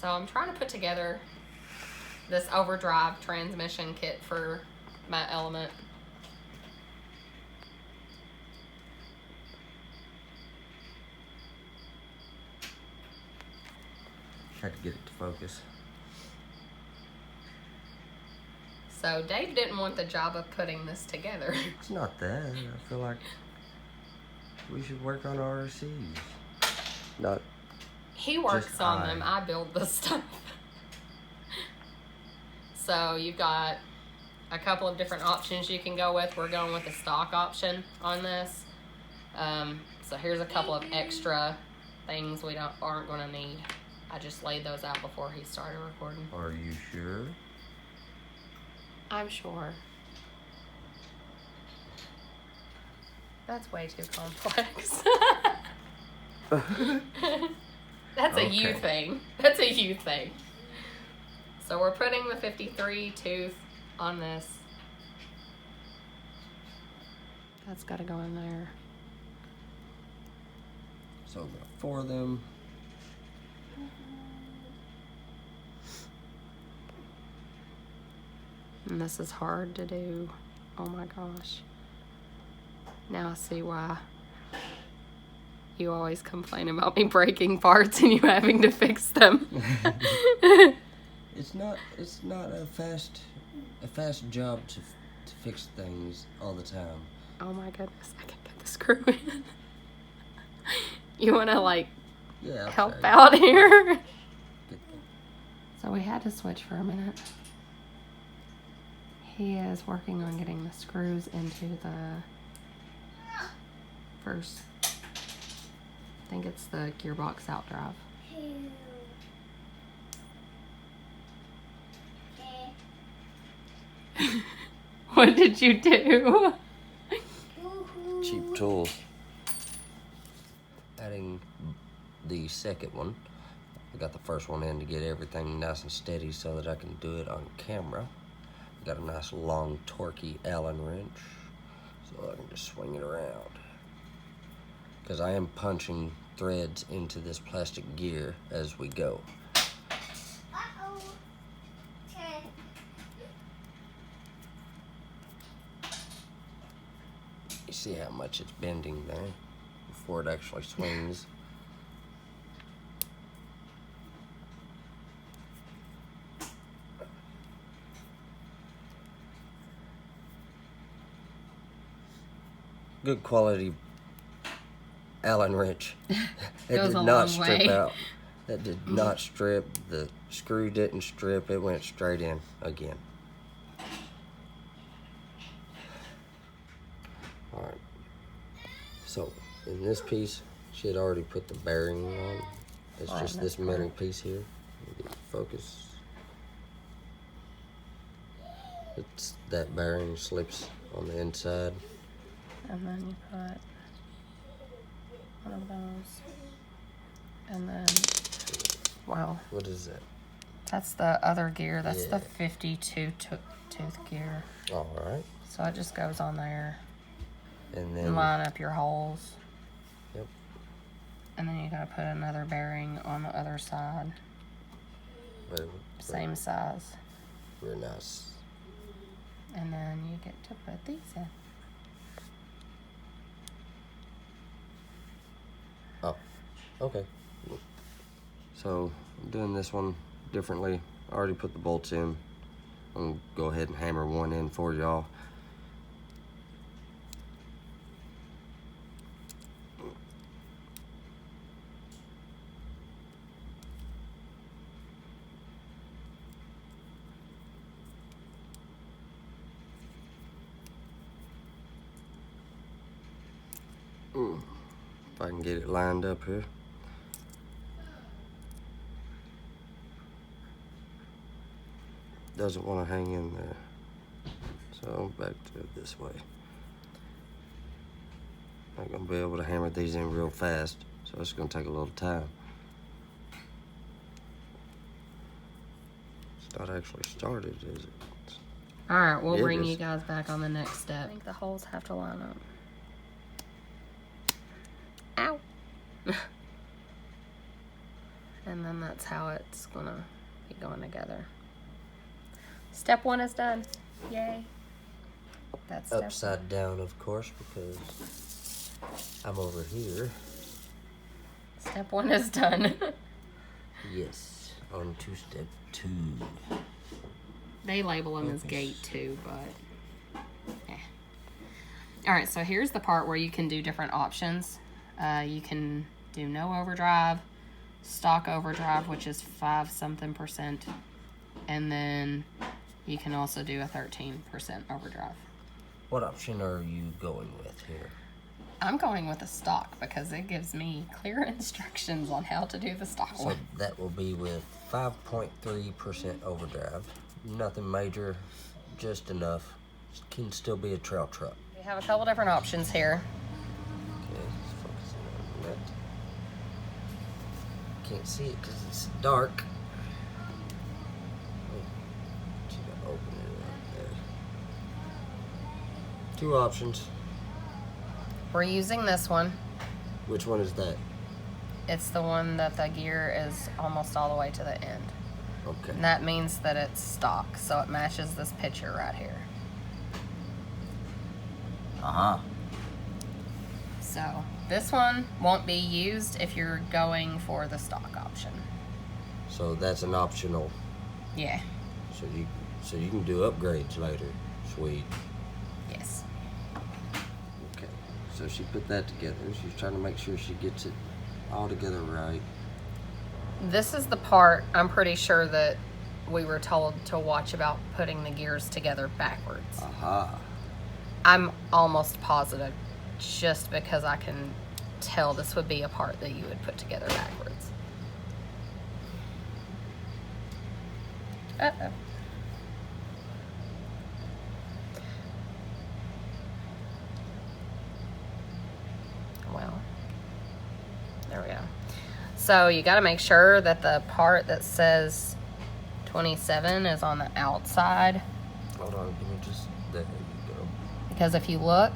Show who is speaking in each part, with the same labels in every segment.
Speaker 1: So I'm trying to put together this overdrive transmission kit for my Element.
Speaker 2: Had to get it to focus.
Speaker 1: So Dave didn't want the job of putting this together.
Speaker 2: It's not that. I feel like we should work on RCs. Not.
Speaker 1: He works on them. I build the stuff. So you've got a couple of different options you can go with. We're going with the stock option on this. So here's a couple of extra things we aren't going to need. I just laid those out before he started recording.
Speaker 2: Are you sure?
Speaker 1: I'm sure. That's way too complex. That's a you thing. That's a you thing. So we're putting the 53 tooth on this. That's got to go in there.
Speaker 2: So we got 4 of them.
Speaker 1: And this is hard to do. Oh my gosh. Now I see why you always complain about me breaking parts and you having to fix them.
Speaker 2: It's not a fast job to fix things all the time.
Speaker 1: Oh my goodness, I can get the screw in. You want to help out here? So we had to switch for a minute. He is working on getting the screws into the first, I think it's the gearbox out drive. What did you do?
Speaker 2: Cheap tools. Adding the second one. I got the first one in to get everything nice and steady so that I can do it on camera. Got a nice long torquey Allen wrench so I can just swing it around. Because I am punching threads into this plastic gear as we go. You see how much it's bending there before it actually swings. Good quality Allen wrench. It did not strip out. That did not strip. The screw didn't strip. It went straight in again. Alright. So, in this piece, she had already put the bearing on. It's just this metal piece here. Get focus. It's that bearing slips on the inside.
Speaker 1: And then you put one of those. And then, wow.
Speaker 2: What is that?
Speaker 1: That's the other gear. That's the 52 tooth gear.
Speaker 2: Alright.
Speaker 1: So it just goes on there.
Speaker 2: And then
Speaker 1: line up your holes.
Speaker 2: Yep.
Speaker 1: And then you gotta put another bearing on the other side. Same size.
Speaker 2: Very nice.
Speaker 1: And then you get to put these in.
Speaker 2: Oh, okay. So I'm doing this one differently. I already put the bolts in. I'm gonna go ahead and hammer one in for y'all. If I can get it lined up here. Doesn't want to hang in there. So back to it this way. Not gonna be able to hammer these in real fast, so it's gonna take a little time. It's not actually started, is it?
Speaker 1: All right, we'll bring you guys back on the next step. I think the holes have to line up. Ow. And then that's how it's gonna be going together. Step 1 is done. Yay. That's step
Speaker 2: Upside down, of course, because I'm over here.
Speaker 1: Step 1 is done.
Speaker 2: Yes, on to step 2.
Speaker 1: They label them as gate 2, but eh. All right, so here's the part where you can do different options. You can do no overdrive, stock overdrive, which is 5-something%, and then you can also do a 13% overdrive.
Speaker 2: What option are you going with here?
Speaker 1: I'm going with the stock because it gives me clear instructions on how to do the stock
Speaker 2: So
Speaker 1: one.
Speaker 2: that will be with 5.3% overdrive. Nothing major, just enough. Can still be a trail truck.
Speaker 1: We have a couple different options here.
Speaker 2: Okay, let's focus on that. Can't see it because it's dark. Should I open it up there? 2 options.
Speaker 1: We're using this one.
Speaker 2: Which one is that?
Speaker 1: It's the one that the gear is almost all the way to the end.
Speaker 2: Okay.
Speaker 1: And that means that it's stock, so it matches this picture right here.
Speaker 2: Uh-huh.
Speaker 1: So this one won't be used if you're going for the stock option.
Speaker 2: So that's an optional.
Speaker 1: Yeah.
Speaker 2: So you can do upgrades later. Sweet.
Speaker 1: Yes.
Speaker 2: Okay. So she put that together. She's trying to make sure she gets it all together right.
Speaker 1: This is the part I'm pretty sure that we were told to watch about putting the gears together backwards.
Speaker 2: Aha.
Speaker 1: I'm almost positive, just because I can tell this would be a part that you would put together backwards. Uh-oh. Well, there we go. So you got to make sure that the part that says 27 is on the outside.
Speaker 2: Hold on, give me just, there you go.
Speaker 1: Because if you look,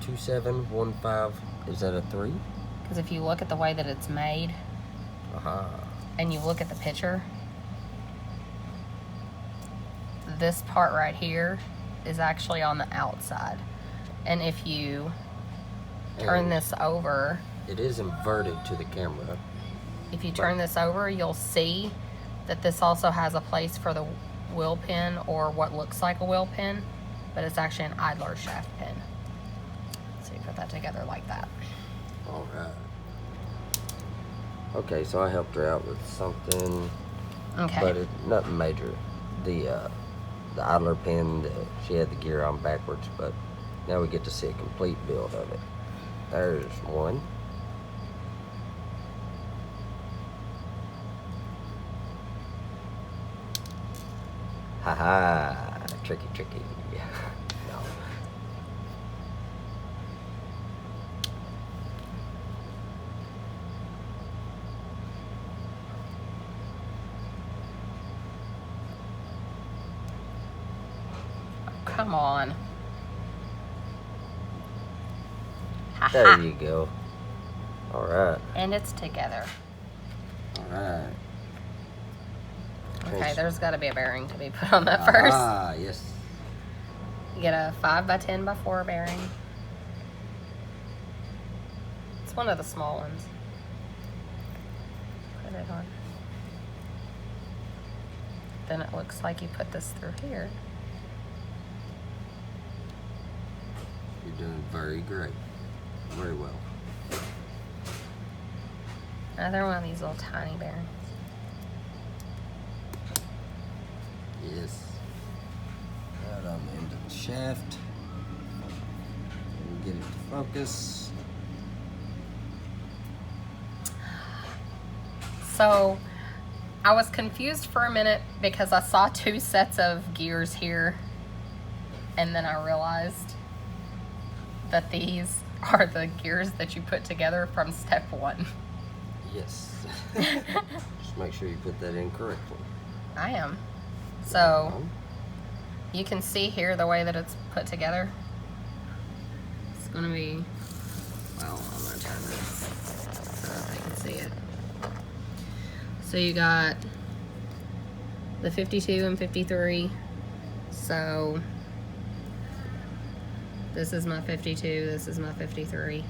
Speaker 2: 2715, is that a 3?
Speaker 1: because if you look at the way that it's made,
Speaker 2: Aha.
Speaker 1: and you look at the picture, this part right here is actually on the outside. And if you turn
Speaker 2: And
Speaker 1: this over,
Speaker 2: it is inverted to the camera.
Speaker 1: if you turn this over, you'll see that this also has a place for the wheel pin, or what looks like a wheel pin, but it's actually an idler shaft pin. So you put that together like that.
Speaker 2: All right. Okay, so I helped her out with something,
Speaker 1: Okay.
Speaker 2: but nothing major. The idler pin, she had the gear on backwards, but now we get to see a complete build of it. There's one. Haha, tricky. No.
Speaker 1: Come on.
Speaker 2: There you go. All right.
Speaker 1: And it's together.
Speaker 2: All right.
Speaker 1: Okay, there's got to be a bearing to be put on that first.
Speaker 2: Ah, yes.
Speaker 1: You get a 5x10x4 bearing. It's one of the small ones. Put it on. Then it looks like you put this through here.
Speaker 2: You're doing very great. Very well.
Speaker 1: Another one of these little tiny bearings.
Speaker 2: Yes. Right on the end of the shaft. And get it to focus.
Speaker 1: So I was confused for a minute because I saw 2 sets of gears here, and then I realized that these are the gears that you put together from step 1.
Speaker 2: Yes. Just make sure you put that in correctly.
Speaker 1: I am. So you can see here the way that it's put together. It's gonna be, well, I'm gonna turn this so that you can see it. So you got the 52 and 53. So this is my 52, this is my 53.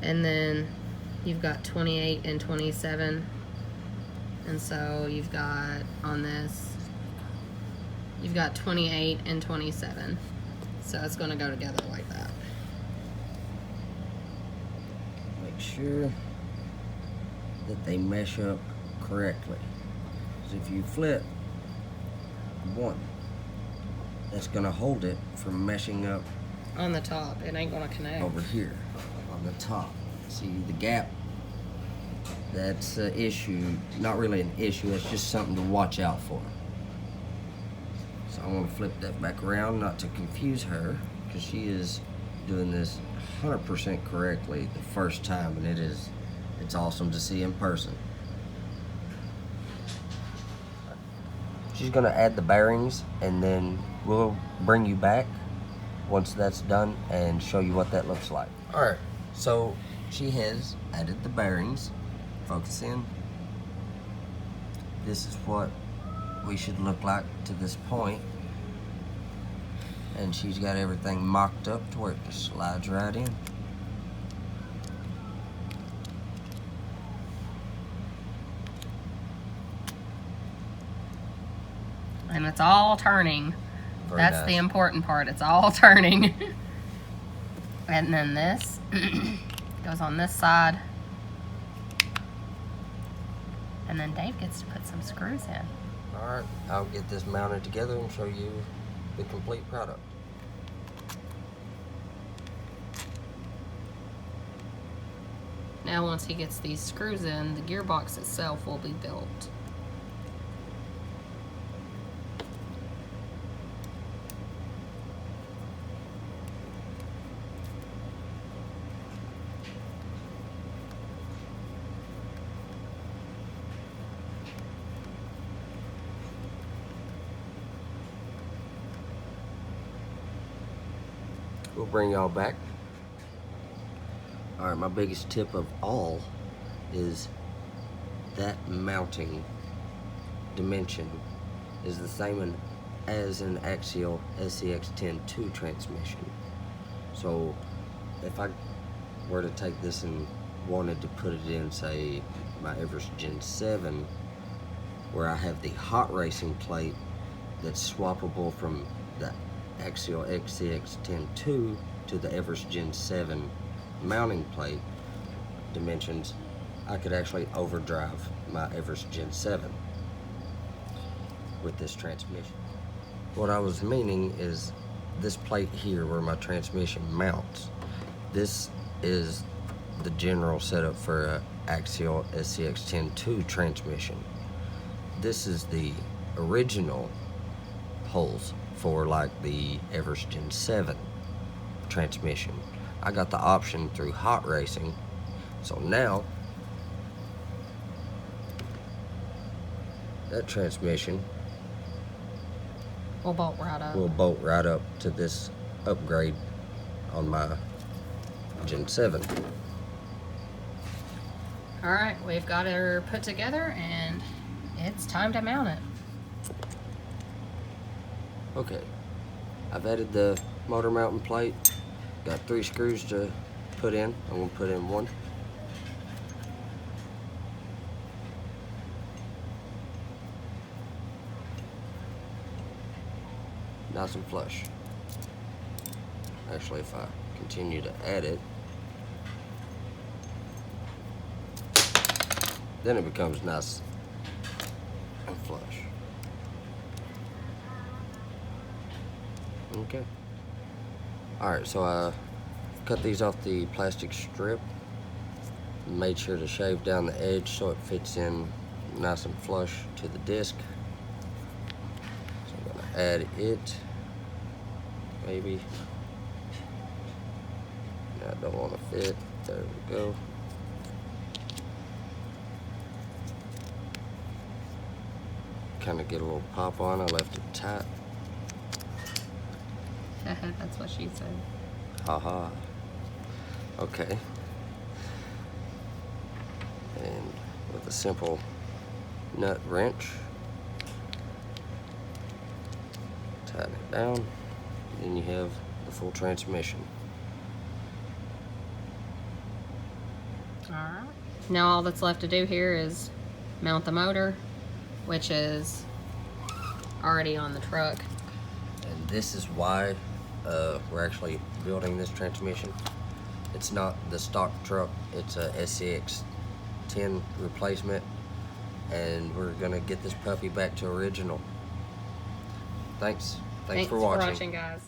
Speaker 1: And then you've got 28 and 27. And so you've got on this, you've got 28 and 27. So it's going to go together like that.
Speaker 2: Make sure that they mesh up correctly. Because if you flip one, that's going to hold it from meshing up
Speaker 1: On the top, it ain't going to connect.
Speaker 2: over here on the top. See the gap? That's an issue. Not really an issue, it's just something to watch out for. So I want to flip that back around, not to confuse her, because she is doing this 100% correctly the first time, and it's awesome to see in person. She's going to add the bearings, and then we'll bring you back once that's done and show you what that looks like. Alright, so she has added the bearings. Focus in. This is what we should look like to this point. And she's got everything mocked up to where it just slides right in.
Speaker 1: And it's all turning.
Speaker 2: Very
Speaker 1: That's
Speaker 2: nice.
Speaker 1: the important part. It's all turning. And then this goes on this side. And then Dave gets to put some screws in.
Speaker 2: Alright, I'll get this mounted together and show you the complete product.
Speaker 1: Now once he gets these screws in, the gearbox itself will be built.
Speaker 2: We'll bring y'all back. Alright, my biggest tip of all is that mounting dimension is the same as an Axial SCX10.2 transmission. So if I were to take this and wanted to put it in, say, my Everest Gen 7, where I have the hot racing plate that's swappable from the Axial SCX10.2 to the Everest Gen 7 mounting plate dimensions, I could actually overdrive my Everest Gen 7 with this transmission. What I was meaning is this plate here where my transmission mounts, this is the general setup for a Axial SCX10.2 transmission. This is the original holes for like the Everest Gen 7 transmission. I got the option through hot racing, so now that transmission
Speaker 1: We'll bolt right up.
Speaker 2: will bolt right up to this upgrade on my Gen 7.
Speaker 1: Alright, we've got her put together and it's time to mount it.
Speaker 2: Okay, I've added the motor mounting plate. Got 3 screws to put in. I'm going to put in 1. Nice and flush. Actually, if I continue to add it, then it becomes nice and flush. Okay. Alright, so I cut these off the plastic strip. Made sure to shave down the edge so it fits in nice and flush to the disc. So I'm going to add it. Maybe. I don't want to fit. There we go. Kind of get a little pop on. I left it tight.
Speaker 1: That's what she said.
Speaker 2: Haha. Okay. And we'll with a simple nut wrench. Tighten it down, then you have the full transmission.
Speaker 1: Alright. Now all that's left to do here is mount the motor, which is already on the truck.
Speaker 2: And this is why we're actually building this transmission. It's not the stock truck, it's a SCX10 replacement, and we're gonna get this puppy back to original. Thanks for watching,
Speaker 1: guys.